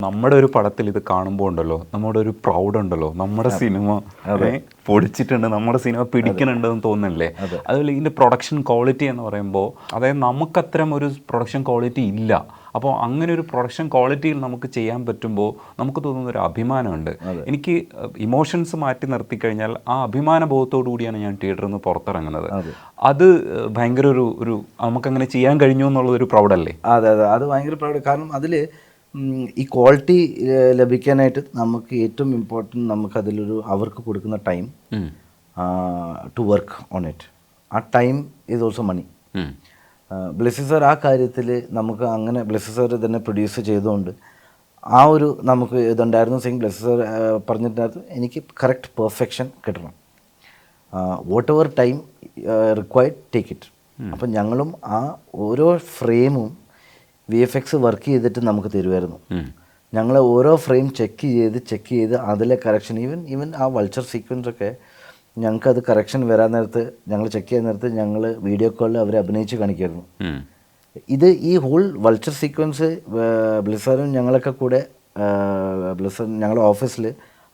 നമ്മുടെ ഒരു പടത്തിൽ ഇത് കാണുമ്പോൾ ഉണ്ടല്ലോ, നമ്മുടെ ഒരു പ്രൗഡ് ഉണ്ടല്ലോ, നമ്മുടെ സിനിമ പൊടിച്ചിട്ടുണ്ട്, നമ്മുടെ സിനിമ പിടിക്കുന്നുണ്ടെന്ന് തോന്നുന്നില്ലേ? അതുപോലെ ഇതിൻ്റെ പ്രൊഡക്ഷൻ ക്വാളിറ്റി എന്ന് പറയുമ്പോൾ, അതായത് നമുക്കത്തരം ഒരു പ്രൊഡക്ഷൻ ക്വാളിറ്റി ഇല്ല. അപ്പോൾ അങ്ങനെ ഒരു പ്രൊഡക്ഷൻ ക്വാളിറ്റിയിൽ നമുക്ക് ചെയ്യാൻ പറ്റുമ്പോൾ നമുക്ക് തോന്നുന്നൊരു അഭിമാനമുണ്ട്. എനിക്ക് ഇമോഷൻസ് മാറ്റി നിർത്തിക്കഴിഞ്ഞാൽ ആ അഭിമാന ബോധത്തോടു കൂടിയാണ് ഞാൻ തിയേറ്ററിൽ നിന്ന് പുറത്തിറങ്ങുന്നത്. അത് ഭയങ്കര ഒരു നമുക്കങ്ങനെ ചെയ്യാൻ കഴിഞ്ഞു എന്നുള്ളതൊരു പ്രൗഡല്ലേ? അതെ, അത് ഭയങ്കര പ്രൗഡ്. കാരണം അതിൽ ഈ ക്വാളിറ്റി ലഭിക്കാനായിട്ട് നമുക്ക് ഏറ്റവും ഇമ്പോർട്ടൻറ്റ് നമുക്കതിലൊരു അവർക്ക് കൊടുക്കുന്ന time to work on it. ആ time is also money. Blessy sir ആ കാര്യത്തിൽ നമുക്ക് അങ്ങനെ ബ്ലെസ്സി സാർ തന്നെ പ്രൊഡ്യൂസ് ചെയ്തുകൊണ്ട് ആ ഒരു നമുക്ക് ഇതുണ്ടായിരുന്നു. സെയിം ബ്ലെസ്സി സാർ പറഞ്ഞിട്ടുണ്ടായിരുന്നു, എനിക്ക് കറക്റ്റ് പെർഫെക്ഷൻ കിട്ടണം, what ever time required take it. അപ്പം ഞങ്ങളും ആ ഓരോ ഫ്രെയിമും VFX വർക്ക് ചെയ്തിട്ട് നമുക്ക് തരുമായിരുന്നു. ഞങ്ങൾ ഓരോ ഫ്രെയിം ചെക്ക് ചെയ്ത് അതിലെ കറക്ഷൻ ഈവൻ ആ വൾച്ചർ സീക്വൻസൊക്കെ ഞങ്ങൾക്കത് കറക്ഷൻ വരാൻ നേരത്ത് ഞങ്ങൾ ചെക്ക് ചെയ്യാൻ നേരത്ത് ഞങ്ങൾ വീഡിയോ കോളിൽ അവരെ അഭിനയിച്ച് കാണിക്കുമായിരുന്നു. ഈ ഹോൾ വൾച്ചർ സീക്വൻസ് ബ്ലിസാറും ഞങ്ങളൊക്കെ കൂടെ ബ്ലിസാർ ഞങ്ങളുടെ ഓഫീസിൽ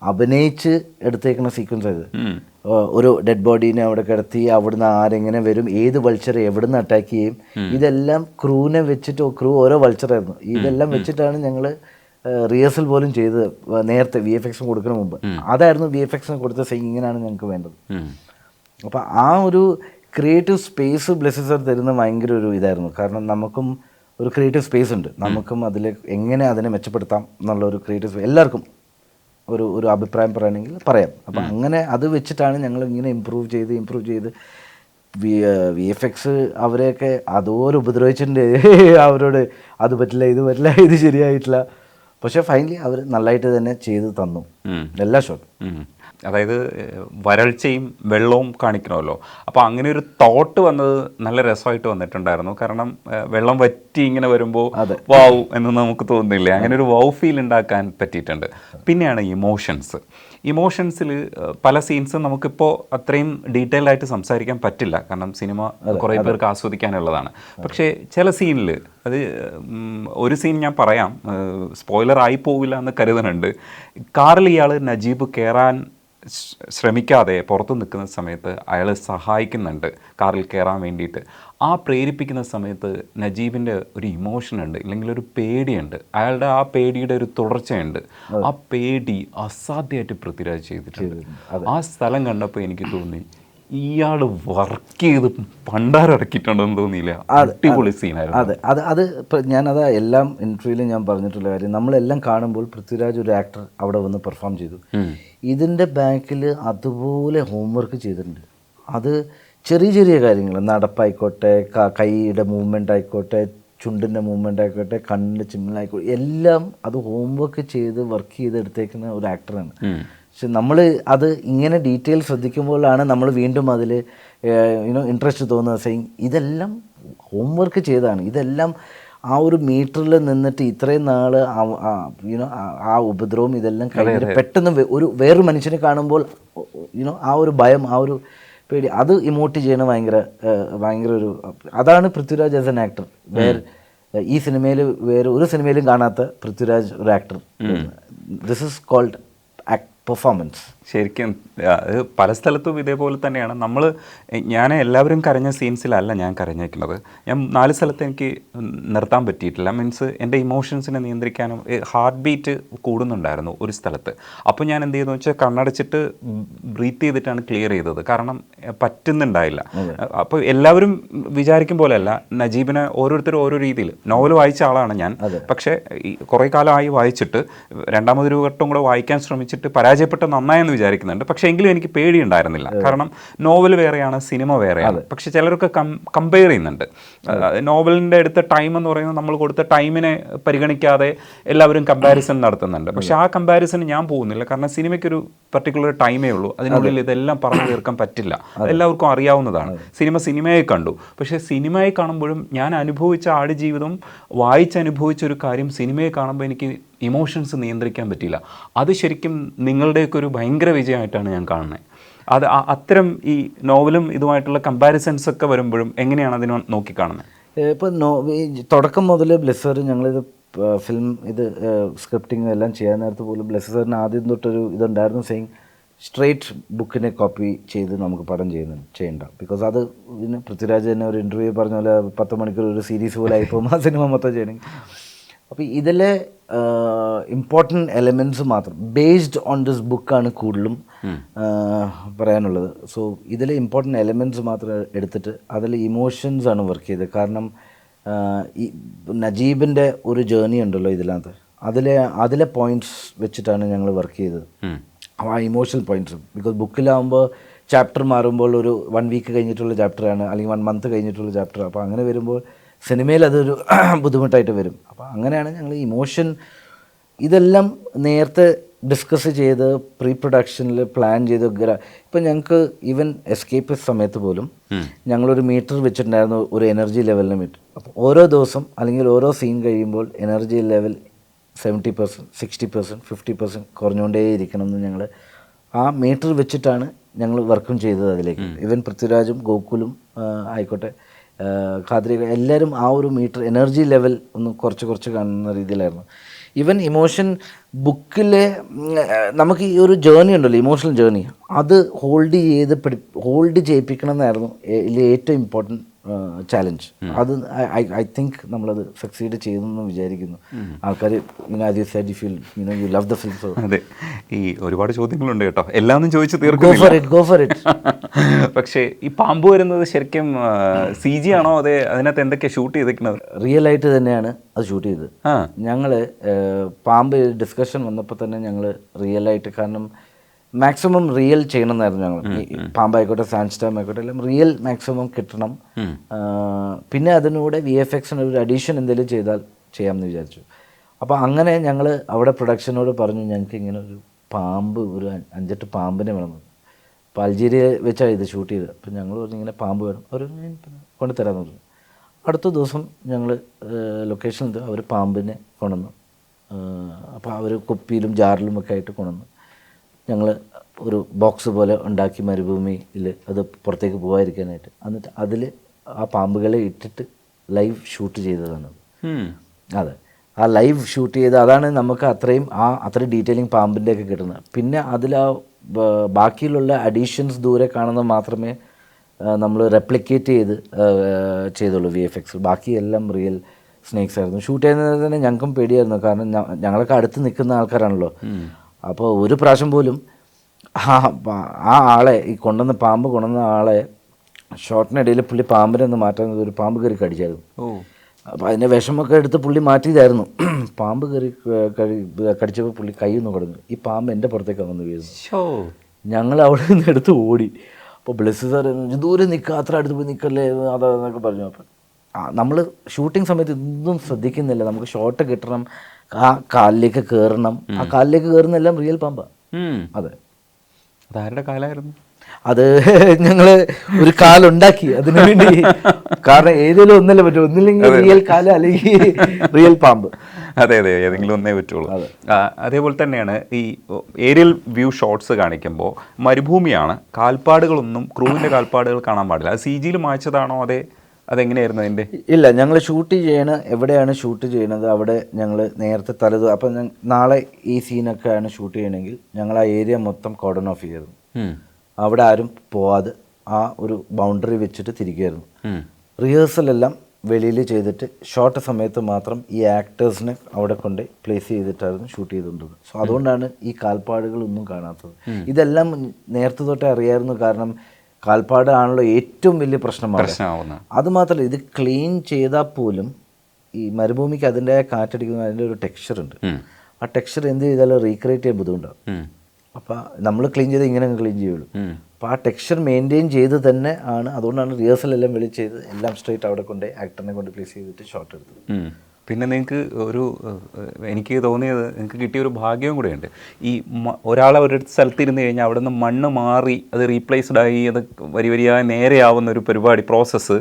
അഭിനയിച്ച് എടുത്തേക്കുന്ന സീക്വൻസ് ആയത്. ഒരു ഡെഡ് ബോഡീനെ അവിടെ കിടത്തി അവിടുന്ന് ആരെങ്ങനെ വരും, ഏത് വൾച്ചർ എവിടുന്ന് അറ്റാക്ക് ചെയ്യും, ഇതെല്ലാം ക്രൂവിനെ വെച്ചിട്ട് ക്രൂ ഓരോ വൾച്ചറായിരുന്നു. ഇതെല്ലാം വെച്ചിട്ടാണ് ഞങ്ങൾ റിഹേഴ്സൽ പോലും ചെയ്തത് നേരത്തെ VFX കൊടുക്കുന്ന മുമ്പ്. അതായിരുന്നു VFX കൊടുത്ത ഇങ്ങനെയാണ് ഞങ്ങൾക്ക് വേണ്ടത്. അപ്പോൾ ആ ഒരു ക്രിയേറ്റീവ് സ്പേസ് ബ്ലെസ്സി സാർ തരുന്ന ഭയങ്കര ഒരു ഇതായിരുന്നു. കാരണം നമുക്കും ഒരു ക്രിയേറ്റീവ് സ്പേസ് ഉണ്ട്, നമുക്കും അതിൽ എങ്ങനെ അതിനെ മെച്ചപ്പെടുത്താം എന്നുള്ള ഒരു ക്രിയേറ്റീവ് സ്പേസ് എല്ലാവർക്കും ഒരു അഭിപ്രായം പറയണമെങ്കിൽ പറയാം. അപ്പം അങ്ങനെ അത് വെച്ചിട്ടാണ് ഞങ്ങൾ ഇങ്ങനെ ഇമ്പ്രൂവ് ചെയ്ത് VFX അവരെയൊക്കെ അതുപോലെ ഉപദ്രവിച്ചിട്ടുണ്ട്. അവരോട് അത് പറ്റില്ല, ഇത് ശരിയായിട്ടില്ല. പക്ഷേ ഫൈനലി അവർ നല്ലതായിട്ട് തന്നെ ചെയ്ത് തന്നു എല്ലാ ഷോട്ടും. അതായത് വരൾച്ചയും വെള്ളവും കാണിക്കണമല്ലോ. അപ്പോൾ അങ്ങനെ ഒരു തോട്ട് വന്നത് നല്ല രസമായിട്ട് വന്നിട്ടുണ്ടായിരുന്നു. കാരണം വെള്ളം വറ്റി ഇങ്ങനെ വരുമ്പോൾ വാവ് എന്ന് നമുക്ക് തോന്നുന്നില്ലേ? അങ്ങനെ ഒരു വൗ ഫീൽ ഉണ്ടാക്കാൻ പറ്റിയിട്ടുണ്ട്. പിന്നെയാണ് ഇമോഷൻസിൽ പല സീൻസും നമുക്കിപ്പോൾ അത്രയും ഡീറ്റെയിൽഡ് ആയിട്ട് സംസാരിക്കാൻ പറ്റില്ല, കാരണം സിനിമ കുറേ പേർക്ക് ആസ്വദിക്കാനുള്ളതാണ്. പക്ഷേ ചില സീനിൽ ഒരു സീൻ ഞാൻ പറയാം, സ്പോയിലർ ആയി പോവില്ല എന്ന് കരുതുന്നുണ്ട്. കാറിൽ ഇയാൾ നജീബ് കയറാൻ ശ്രമിക്കാതെ പുറത്ത് നിൽക്കുന്ന സമയത്ത് അയാൾ സഹായിക്കുന്നുണ്ട് കാറിൽ കയറാൻ വേണ്ടിയിട്ട്. ആ പ്രേരിപ്പിക്കുന്ന സമയത്ത് നജീബിൻ്റെ ഒരു ഇമോഷനുണ്ട്, ഇല്ലെങ്കിൽ ഒരു പേടിയുണ്ട്. അയാളുടെ ആ പേടിയുടെ ഒരു തുടർച്ചയുണ്ട്. ആ പേടി അസാധ്യമായിട്ട് പൃഥ്വിരാജ് ചെയ്തിട്ടുണ്ട്. ആ സ്ഥലം കണ്ടപ്പോൾ എനിക്ക് തോന്നി ഇയാൾ വർക്ക് ചെയ്ത് പണ്ടാരിറക്കിയിട്ടുണ്ടെന്ന് തോന്നിയില്ല. അടിപൊളി സീനായിരുന്നു. അത് ഞാനത് എല്ലാം ഇൻ്റർവ്യൂവിലും ഞാൻ പറഞ്ഞിട്ടുള്ള കാര്യം. നമ്മളെല്ലാം കാണുമ്പോൾ പൃഥ്വിരാജ് ഒരു ആക്ടർ അവിടെ വന്ന് പെർഫോം ചെയ്തു. ഇതിൻ്റെ ബാക്കിൽ അതുപോലെ ഹോംവർക്ക് ചെയ്തിട്ടുണ്ട്. അത് ചെറിയ കാര്യങ്ങൾ, നടപ്പായിക്കോട്ടെ, കൈയുടെ മൂവ്മെൻ്റ് ആയിക്കോട്ടെ, ചുണ്ടിൻ്റെ മൂവ്മെൻ്റ് ആയിക്കോട്ടെ, കണ്ണിൻ്റെ ചിമ്മലായിക്കോട്ടെ, എല്ലാം അത് ഹോംവർക്ക് ചെയ്ത് വർക്ക് ചെയ്തെടുത്തേക്കുന്ന ഒരു ആക്ടറാണ്. പക്ഷെ നമ്മൾ അത് ഇങ്ങനെ ഡീറ്റെയിൽ ശ്രദ്ധിക്കുമ്പോഴാണ് നമ്മൾ വീണ്ടും അതിൽ ഇൻട്രസ്റ്റ് തോന്നുന്നത്. ഇതെല്ലാം ഹോംവർക്ക് ചെയ്താണ്. ഇതെല്ലാം ആ ഒരു മീറ്ററിൽ നിന്നിട്ട് ഇത്രയും നാൾ ആ ഉപദ്രവം ഇതെല്ലാം കഴിഞ്ഞിട്ട് പെട്ടെന്ന് വേറൊരു മനുഷ്യനെ കാണുമ്പോൾ ആ ഒരു ഭയം, ആ ഒരു പേടി, അത് ഇമോട്ട് ചെയ്യണ ഭയങ്കര ഒരു അതാണ് പൃഥ്വിരാജ് ആസ് എൻ ആക്ടർ. ഈ സിനിമയിൽ വേറെ ഒരു സിനിമയിലും കാണാത്ത പൃഥ്വിരാജ് ഒരു actor. This is called performance. ശരിക്കും അത് പല സ്ഥലത്തും ഇതേപോലെ തന്നെയാണ്. ഞാൻ എല്ലാവരും കരഞ്ഞ സീൻസിലല്ല ഞാൻ കരഞ്ഞേക്കുന്നത്. ഞാൻ 4 സ്ഥലത്ത് എനിക്ക് നിർത്താൻ പറ്റിയിട്ടില്ല. മീൻസ് എൻ്റെ ഇമോഷൻസിനെ നിയന്ത്രിക്കാനും ഹാർട്ട് ബീറ്റ് കൂടുന്നുണ്ടായിരുന്നു ഒരു സ്ഥലത്ത്. അപ്പോൾ ഞാൻ എന്ത് ചെയ്തെന്ന് വെച്ചാൽ കണ്ണടച്ചിട്ട് ബ്രീത്ത് ചെയ്തിട്ടാണ് ക്ലിയർ ചെയ്തത്. കാരണം പറ്റുന്നുണ്ടായില്ല. അപ്പോൾ എല്ലാവരും വിചാരിക്കും പോലെയല്ല, നജീബിനെ ഓരോരുത്തരും ഓരോ രീതിയിൽ. നോവൽ വായിച്ച ആളാണ് ഞാൻ, പക്ഷേ കുറേ കാലമായി വായിച്ചിട്ട് രണ്ടാമതൊരു വട്ടം കൂടെ വായിക്കാൻ ശ്രമിച്ചിട്ട് പരാജയപ്പെട്ട നന്നായെന്ന് വിചാരിക്കുന്നുണ്ട്. പക്ഷേ എങ്കിലും എനിക്ക് പേടിയുണ്ടായിരുന്നില്ല. കാരണം നോവൽ വേറെയാണ്, സിനിമ വേറെയാണ്. പക്ഷെ ചിലരൊക്കെ കമ്പയർ ചെയ്യുന്നുണ്ട്. നോവലിൻ്റെ അടുത്ത ടൈം എന്ന് പറയുന്നത് നമ്മൾ കൊടുത്ത ടൈമിനെ പരിഗണിക്കാതെ എല്ലാവരും കമ്പാരിസൺ നടത്തുന്നുണ്ട്. പക്ഷെ ആ കമ്പാരിസൺ ഞാൻ പോകുന്നില്ല. കാരണം സിനിമയ്ക്കൊരു പർട്ടിക്കുലർ ടൈമേ ഉള്ളൂ. അതിനുള്ളിൽ ഇതെല്ലാം പറഞ്ഞു തീർക്കാൻ പറ്റില്ല. അതെല്ലാവർക്കും അറിയാവുന്നതാണ്. സിനിമയെ കണ്ടു. പക്ഷേ സിനിമയെ കാണുമ്പോഴും ഞാൻ അനുഭവിച്ച ആടുജീവിതം വായിച്ചനുഭവിച്ച ഒരു കാര്യം സിനിമയെ കാണുമ്പോൾ എനിക്ക് ഇമോഷൻസ് നിയന്ത്രിക്കാൻ പറ്റിയില്ല. അത് ശരിക്കും നിങ്ങളുടെയൊക്കെ ഒരു ഭയങ്കര വിജയമായിട്ടാണ് ഞാൻ കാണുന്നത്. അത് അത്തരം ഈ നോവലും ഇതുമായിട്ടുള്ള കമ്പാരിസൺസ് ഒക്കെ വരുമ്പോഴും എങ്ങനെയാണ് അതിനെ നോക്കിക്കാണുന്നത്? ഇപ്പോൾ തുടക്കം മുതൽ ബ്ലെസ്സി ഞങ്ങളിത് ഫിലിം ഇത് സ്ക്രിപ്റ്റിംഗ് എല്ലാം ചെയ്യാൻ നേരത്ത് പോലും ബ്ലെസ്സി സാറിന് ആദ്യം തൊട്ടൊരു ഇതുണ്ടായിരുന്നു, സെയിങ് സ്ട്രെയിറ്റ് ബുക്കിനെ കോപ്പി ചെയ്ത് നമുക്ക് പടം ചെയ്യണ്ട. ബിക്കോസ് അത് പിന്നെ പൃഥ്വിരാജ് തന്നെ ഒരു ഇൻ്റർവ്യൂ പറഞ്ഞ പോലെ 10 മണിക്കൂർ ഒരു സീരീസ് പോലെ ആയിപ്പോൾ ആ സിനിമ മൊത്തം ചെയ്യണമെങ്കിൽ. അപ്പോൾ ഇതിലെ ഇമ്പോർട്ടൻറ്റ് എലമെൻറ്റ്സ് മാത്രം ബേസ്ഡ് ഓൺ ദിസ് ബുക്കാണ് കൂടുതലും പറയാനുള്ളത്. സോ ഇതിലെ ഇമ്പോർട്ടൻറ്റ് എലമെൻറ്റ്സ് മാത്രം എടുത്തിട്ട് അതിൽ ഇമോഷൻസ് ആണ് വർക്ക് ചെയ്തത്. കാരണം ഈ നജീബിൻ്റെ ഒരു ജേർണി ഉണ്ടല്ലോ ഇതിനകത്ത്, അതിലെ പോയിൻറ്റ്സ് വെച്ചിട്ടാണ് ഞങ്ങൾ വർക്ക് ചെയ്തത്. ആ ഇമോഷണൽ പോയിൻറ്റ്സും. ബിക്കോസ് ബുക്കിലാവുമ്പോൾ ചാപ്റ്റർ മാറുമ്പോൾ ഒരു 1 വീക്ക് കഴിഞ്ഞിട്ടുള്ള ചാപ്റ്ററാണ്, അല്ലെങ്കിൽ 1 മന്ത് കഴിഞ്ഞിട്ടുള്ള ചാപ്റ്റർ. അപ്പോൾ അങ്ങനെ വരുമ്പോൾ സിനിമയിൽ അതൊരു ബുദ്ധിമുട്ടായിട്ട് വരും. അപ്പോൾ അങ്ങനെയാണ് ഞങ്ങൾ ഇമോഷൻ ഇതെല്ലാം നേരത്തെ ഡിസ്കസ് ചെയ്ത് പ്രീ പ്രൊഡക്ഷനിൽ പ്ലാൻ ചെയ്ത്. ഇപ്പം ഞങ്ങൾക്ക് ഈവൻ എസ്കേപ്പ് സമയത്ത് പോലും ഞങ്ങളൊരു മീറ്റർ വെച്ചിട്ടുണ്ടായിരുന്നു, ഒരു എനർജി ലെവലിന് മീറ്റർ. അപ്പോൾ ഓരോ ദിവസം അല്ലെങ്കിൽ ഓരോ സീൻ കഴിയുമ്പോൾ എനർജി ലെവൽ 70%, 60%, 50% കുറഞ്ഞുകൊണ്ടേ ഇരിക്കണം എന്ന് ഞങ്ങൾ ആ മീറ്റർ വെച്ചിട്ടാണ് ഞങ്ങൾ വർക്കും ചെയ്തത് അതിലേക്ക്. ഈവൻ പൃഥ്വിരാജും ഗോകുലും ആയിക്കോട്ടെ, ഖാദ്രി, എല്ലാവരും ആ ഒരു മീറ്റർ എനർജി ലെവൽ ഒന്ന് കുറച്ച് കാണുന്ന രീതിയിലായിരുന്നു. ഈവൻ ഇമോഷൻ ബുക്കിലെ നമുക്ക് ഈ ഒരു ജേർണി ഉണ്ടല്ലോ, ഇമോഷണൽ ജേർണി, അത് ഹോൾഡ് ചെയ്യിപ്പിക്കണം എന്നായിരുന്നു ഏറ്റവും ഇമ്പോർട്ടൻറ്റ് ചാലഞ്ച്. അത് ഐ തിങ്ക് നമ്മളത് സക്സീഡ് ചെയ്തെന്ന് വിചാരിക്കുന്നു. ആൾക്കാർ യു ലവ് ദ ഫിലിം. അതെ, ഈ ഒരുപാട് ചോദ്യങ്ങളുണ്ട് കേട്ടോ, എല്ലാം ഒന്നും ചോദിച്ചു തീർക്കും. പക്ഷേ ഈ പാമ്പ് വരുന്നത് ശരിക്കും CG ആണോ, അതെ അതിനകത്ത് എന്തൊക്കെയാണ് ഷൂട്ട് ചെയ്തേക്കുന്നത്? റിയൽ ആയിട്ട് തന്നെയാണ് അത് ഷൂട്ട് ചെയ്തത്. ഞങ്ങൾ പാമ്പ് ഡിസ്കഷൻ വന്നപ്പോൾ തന്നെ ഞങ്ങൾ റിയൽ ആയിട്ട്, കാരണം മാക്സിമം റിയൽ ചെയ്യണമെന്നായിരുന്നു ഞങ്ങൾ. പാമ്പായിക്കോട്ടെ, സാൻഡ്സ്റ്റോം ആയിക്കോട്ടെ, എല്ലാം റിയൽ മാക്സിമം കിട്ടണം. പിന്നെ അതിനൂടെ VFX ഒരു അഡീഷൻ എന്തെങ്കിലും ചെയ്താൽ ചെയ്യാമെന്ന് വിചാരിച്ചു. അപ്പോൾ അങ്ങനെ ഞങ്ങൾ അവിടെ പ്രൊഡക്ഷനോട് പറഞ്ഞു, ഞങ്ങൾക്ക് ഇങ്ങനെ ഒരു പാമ്പ്, ഒരു 5-8 പാമ്പിനെ വേണം. അപ്പോൾ അൾജീരിയ വെച്ചാണ് ഇത് ഷൂട്ട് ചെയ്തത്. അപ്പോൾ ഞങ്ങൾ പറഞ്ഞു ഇങ്ങനെ പാമ്പ് വേണം, അവർ കൊണ്ടുതരാമെന്ന് പറഞ്ഞു. അടുത്ത ദിവസം ഞങ്ങൾ ലൊക്കേഷനിൽ അവർ പാമ്പിനെ കൊണ്ടുവന്നു. അപ്പോൾ അവർ കുപ്പിയിലും ജാറിലും ഒക്കെ ആയിട്ട് കൊണ്ടുവന്നു. ഞങ്ങൾ ഒരു ബോക്സ് പോലെ ഉണ്ടാക്കി മരുഭൂമിയിൽ അത് പുറത്തേക്ക് പോകാതിരിക്കാനായിട്ട്. എന്നിട്ട് അതിൽ ആ പാമ്പുകളെ ഇട്ടിട്ട് ലൈവ് ഷൂട്ട് ചെയ്തതാണ്. അതെ, ആ ലൈവ് ഷൂട്ട് ചെയ്ത് അതാണ് നമുക്ക് അത്ര ഡീറ്റെയിലിംഗ് പാമ്പിൻ്റെയൊക്കെ കിട്ടുന്നത്. പിന്നെ അതിൽ ആ ബാക്കിയിലുള്ള അഡീഷൻസ് ദൂരെ കാണുന്നത് മാത്രമേ നമ്മൾ റെപ്ലിക്കേറ്റ് ചെയ്തുള്ളൂ VFX. ബാക്കിയെല്ലാം റിയൽ സ്നേക്സ് ആയിരുന്നു. ഷൂട്ട് ചെയ്യുന്നത് തന്നെ ഞങ്ങൾക്കും പേടിയായിരുന്നു, കാരണം ഞങ്ങളൊക്കെ അടുത്ത് നിൽക്കുന്ന ആൾക്കാരാണല്ലോ. അപ്പോൾ ഒരു പ്രാവശ്യം പോലും ആ ആളെ, ഈ പാമ്പ് കൊണ്ടുവന്ന ആളെ ഷോട്ടിനിടയിൽ പുള്ളി പാമ്പിനെ ഒന്ന് മാറ്റാൻ ഒരു പാമ്പ് കയറി കടിച്ചായിരുന്നു. അപ്പോൾ അതിൻ്റെ വിഷമൊക്കെ എടുത്ത് പുള്ളി മാറ്റിയതായിരുന്നു. പാമ്പ് കടിച്ചപ്പോൾ പുള്ളി കൈ ഒന്ന് കൊടുന്നു. ഈ പാമ്പ് എൻ്റെ പുറത്തേക്ക് വന്ന് വീഴുന്നു. ഞങ്ങൾ അവിടെ നിന്ന് എടുത്ത് ഓടി. അപ്പോൾ ബ്ലെസ്സി സാർ ദൂരെ നിൽക്കുക, അത്ര അടുത്ത് പോയി നിൽക്കല്ലേ അതെന്നൊക്കെ പറഞ്ഞു. അപ്പം നമ്മൾ ഷൂട്ടിംഗ് സമയത്ത് ഇതൊന്നും ശ്രദ്ധിക്കുന്നില്ല. നമുക്ക് ഷോട്ട് കിട്ടണം, ആ കാലിലേക്ക് കയറണം. ആ കാലിലേക്ക് കയറുന്നെല്ലാം റിയൽ പാമ്പാണ്. അതെ. അതാരുടെ കാലായിരുന്നു അത്? ഞങ്ങൾ ഒരു കാലുണ്ടാക്കി അതിനു വേണ്ടി. കാരണം ഏതെങ്കിലും ഒന്നല്ലേ പറ്റും, ഒന്നില്ലെങ്കിൽ റിയൽ കാല് അല്ലെങ്കിൽ റിയൽ പാമ്പ്. അതെ, ഏതെങ്കിലും ഒന്നേ പറ്റുള്ളൂ. അതേപോലെ തന്നെയാണ് ഈ ഏരിയൽ വ്യൂ ഷോട്ട്സ് കാണിക്കുമ്പോൾ മരുഭൂമിയാണ്, കാൽപ്പാടുകളൊന്നും, ക്രൂവിൻ്റെ കാൽപ്പാടുകൾ കാണാൻ പാടില്ല. അത് CGയിൽ മായ്ച്ചതാണോ, അതെങ്ങനെയായിരുന്നു അതിൻ്റെ? ഇല്ല, ഞങ്ങൾ ഷൂട്ട് എവിടെയാണ് ഷൂട്ട് ചെയ്യണത് അവിടെ ഞങ്ങൾ നേരത്തെ അപ്പം നാളെ ഈ സീനൊക്കെയാണ് ഷൂട്ട് ചെയ്യണമെങ്കിൽ ഞങ്ങൾ ആ ഏരിയ മൊത്തം കോർഡൺ ഓഫ് ചെയ്യായിരുന്നു. അവിടെ ആരും പോവാതെ ആ ഒരു ബൗണ്ടറി വെച്ചിട്ട് തിരികെയായിരുന്നു. റിഹേഴ്സലെല്ലാം വെളിയിൽ ചെയ്തിട്ട് ഷോർട്ട് സമയത്ത് മാത്രം ഈ ആക്ടേഴ്സിനെ അവിടെ കൊണ്ട് പ്ലേസ് ചെയ്തിട്ടായിരുന്നു ഷൂട്ട് ചെയ്തുകൊണ്ടത്. സോ അതുകൊണ്ടാണ് ഈ കാൽപ്പാടുകളൊന്നും കാണാത്തത്. ഇതെല്ലാം നേരത്തെ തൊട്ടേ അറിയായിരുന്നു, കാരണം കാൽപ്പാട് ആണല്ലോ ഏറ്റവും വലിയ പ്രശ്നമാണ്. അതുമാത്രമല്ല, ഇത് ക്ലീൻ ചെയ്താൽ പോലും ഈ മരുഭൂമിക്ക് അതിൻ്റെ കാറ്റടിക്കുന്ന അതിൻ്റെ ഒരു ടെക്സ്ചർ ഉണ്ട്. ആ ടെക്സ്ചർ എന്ത് ചെയ്താലും റീക്രിയേറ്റ് ചെയ്യാൻ ബുദ്ധിമുട്ടാവും. അപ്പോൾ നമ്മൾ ക്ലീൻ ചെയ്ത് ഇങ്ങനെ ക്ലീൻ ചെയ്യുള്ളൂ. അപ്പോൾ ആ ടെക്സ്ചർ മെയിൻറ്റെയിൻ ചെയ്ത് തന്നെ ആണ്. അതുകൊണ്ടാണ് റിഹേഴ്സലെല്ലാം വെളി ചെയ്ത് എല്ലാം സ്ട്രേറ്റ് അവിടെ കൊണ്ട് ആക്ടറിനെ കൊണ്ട് പ്ലേസ് ചെയ്തിട്ട് ഷോട്ട് എടുത്തത്. പിന്നെ നിങ്ങൾക്ക് എനിക്ക് തോന്നിയത്, നിങ്ങൾക്ക് കിട്ടിയൊരു ഭാഗ്യവും കൂടെയുണ്ട്. ഈ ഒരാളെ ഒരു സ്ഥലത്തിരുന്ന് കഴിഞ്ഞാൽ അവിടെ നിന്ന് മണ്ണ് മാറി അത് റീപ്ലേസ്ഡ് ആയി അത് വരിയായി നേരെയാവുന്ന ഒരു പരിപാടി പ്രോസസ്സ്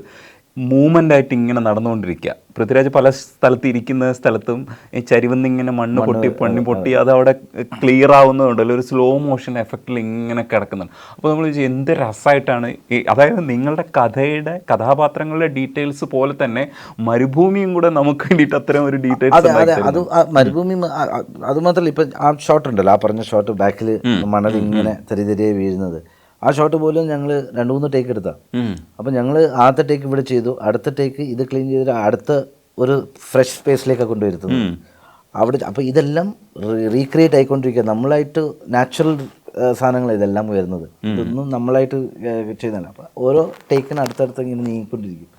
മൂവ്മെൻ്റ് ആയിട്ട് ഇങ്ങനെ നടന്നുകൊണ്ടിരിക്കുക. പൃഥ്വിരാജ് പല സ്ഥലത്ത് ഇരിക്കുന്ന സ്ഥലത്തും ഈ ചരിവന്ന് ഇങ്ങനെ മണ്ണ് പൊട്ടി അത് അവിടെ ക്ലിയർ ആവുന്നതുണ്ടല്ലോ, ഒരു സ്ലോ മോഷൻ എഫക്റ്റിൽ ഇങ്ങനെ കിടക്കുന്നുണ്ട്. അപ്പോൾ നമ്മൾ ചോദിച്ചു എന്ത് രസമായിട്ടാണ് ഈ, അതായത് നിങ്ങളുടെ കഥയുടെ കഥാപാത്രങ്ങളുടെ ഡീറ്റെയിൽസ് പോലെ തന്നെ മരുഭൂമിയും കൂടെ നമുക്ക് വേണ്ടിയിട്ട് അത്തരം ഒരു അതെ അത് ഡീറ്റെയിൽസ്. മരുഭൂമി അത് മാത്രമല്ല, ഇപ്പം ആ ഷോട്ട് ഉണ്ടല്ലോ, ആ പറഞ്ഞ ഷോട്ട് ബാക്കിൽ മണൽ ഇങ്ങനെ തെരിതെരിയായി വീഴുന്നത്, ആ ഷോട്ട് പോലും ഞങ്ങൾ 2-3 ടേക്ക് എടുത്താൽ. അപ്പം ഞങ്ങൾ ആദ്യത്തെ ടേക്ക് ഇവിടെ ചെയ്തു, അടുത്ത ടേക്ക് ഇത് ക്ലീൻ ചെയ്തിട്ട് അടുത്ത ഒരു ഫ്രഷ് സ്പേസിലേക്കാണ് കൊണ്ടുവരുന്നത് അവിടെ. അപ്പോൾ ഇതെല്ലാം റീക്രിയേറ്റ് ആയിക്കൊണ്ടിരിക്കുക, നമ്മളായിട്ട് നാച്ചുറൽ സാധനങ്ങൾ ഇതെല്ലാം വരുന്നത്, ഇതൊന്നും നമ്മളായിട്ട് ചെയ്യുന്നതല്ല. അപ്പോൾ ഓരോ ടേക്കിന് അടുത്തടുത്ത് ഇങ്ങനെ നീങ്ങിക്കൊണ്ടിരിക്കും.